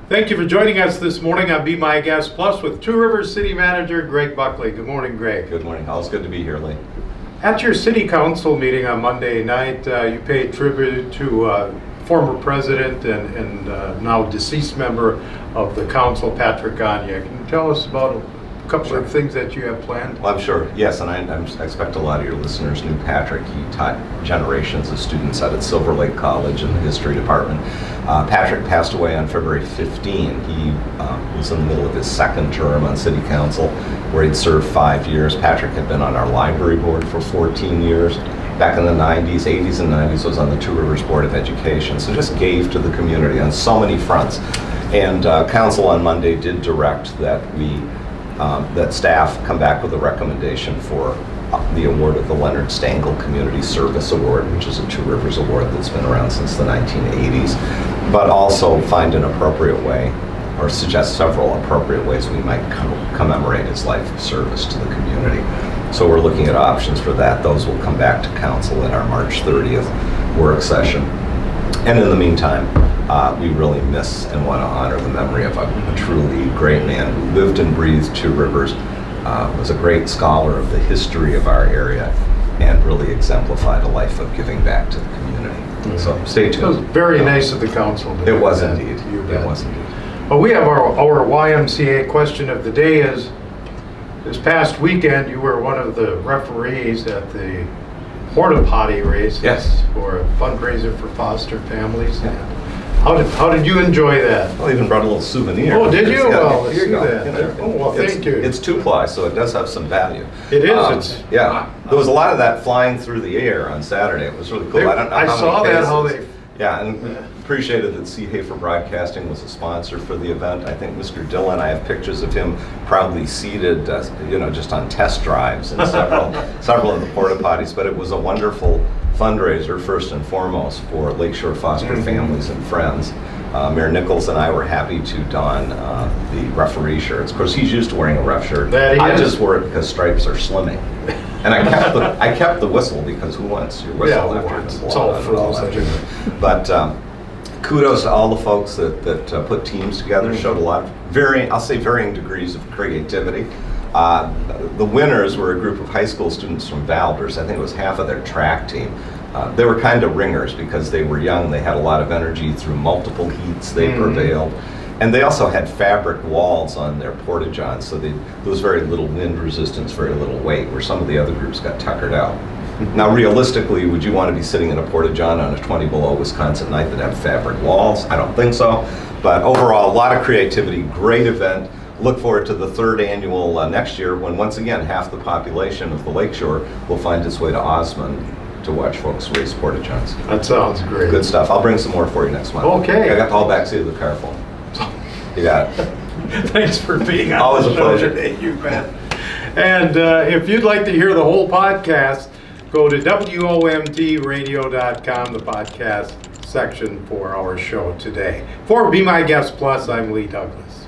Thank you for joining us this morning on Be My Guest Plus with Two Rivers City Manager Greg Buckley. Good morning, Greg. Good morning. Always good to be here, Lee. At your city council meeting on Monday night, you paid tribute to former president and now deceased member of the council, Patrick Gagnon. Can you tell us about a couple of things that you have planned? Well, I'm sure, yes, and I expect a lot of your listeners knew Patrick. He taught generations of students out at Silver Lake College in the history department. Patrick passed away on February 15. He was in the middle of his second term on city council, where he'd served 5 years. Patrick had been on our library board for 14 years. Back in the 80s and 90s, was on the Two Rivers Board of Education. So just gave to the community on so many fronts. And council on Monday did direct that that staff come back with a recommendation for the award of the Leonard Stangl Community Service Award, which is a Two Rivers award that's been around since the 1980s, but also find an appropriate way, or suggest several appropriate ways we might commemorate his life of service to the community. So we're looking at options for that. Those will come back to council at our March 30th work session. And in the meantime, we really miss and want to honor the memory of a truly great man who lived and breathed Two Rivers, was a great scholar of the history of our area, and really exemplified a life of giving back to the community. Mm-hmm. So stay tuned. It was very nice of the council. It was indeed. It was indeed. Well, we have our YMCA question of the day is, this past weekend you were one of the referees at the Porta Potty Races. Yes. For a fundraiser for foster families. Yeah. How did you enjoy that? Well, I even brought a little souvenir. Oh, did you? Yeah, well, here you go. That. Oh, well, thank you. It's 2-ply, so it does have some value. It is. Yeah. There was a lot of that flying through the air on Saturday. It was really cool. I don't know I saw that, how they... Yeah, and appreciated that Sea Hafer Broadcasting was a sponsor for the event. I think Mr. Dillon, I have pictures of him proudly seated, just on test drives in several of the porta potties. But it was a wonderful fundraiser, first and foremost, for Lakeshore foster families and friends. Mayor Nichols and I were happy to don the referee shirts. Of course, he's used to wearing a ref shirt. I just wore it because stripes are slimming. And I kept the whistle, because who wants your whistle after it's all froze. But kudos to all the folks that put teams together, showed a lot of varying degrees of creativity. The winners were a group of high school students from Valders. I think it was half of their track team. They were kind of ringers because they were young. They had a lot of energy through multiple heats. They prevailed. And they also had fabric walls on their porta-johns, so there was very little wind resistance, very little weight, where some of the other groups got tuckered out. Now, realistically, would you want to be sitting in a porta-john on a 20 below Wisconsin night that have fabric walls? I don't think so. But overall, a lot of creativity, great event. Look forward to the third annual next year, when once again half the population of the Lakeshore will find its way to Osmond to watch folks race porta-johns. That sounds great. Good stuff. I'll bring some more for you next month. Okay. I got the whole backseat of the car full. You got it. Thanks for being on Always the a show pleasure. today. You bet. And if you'd like to hear the whole podcast, go to WOMTradio.com, the podcast section for our show today. For Be My Guest Plus, I'm Lee Douglas.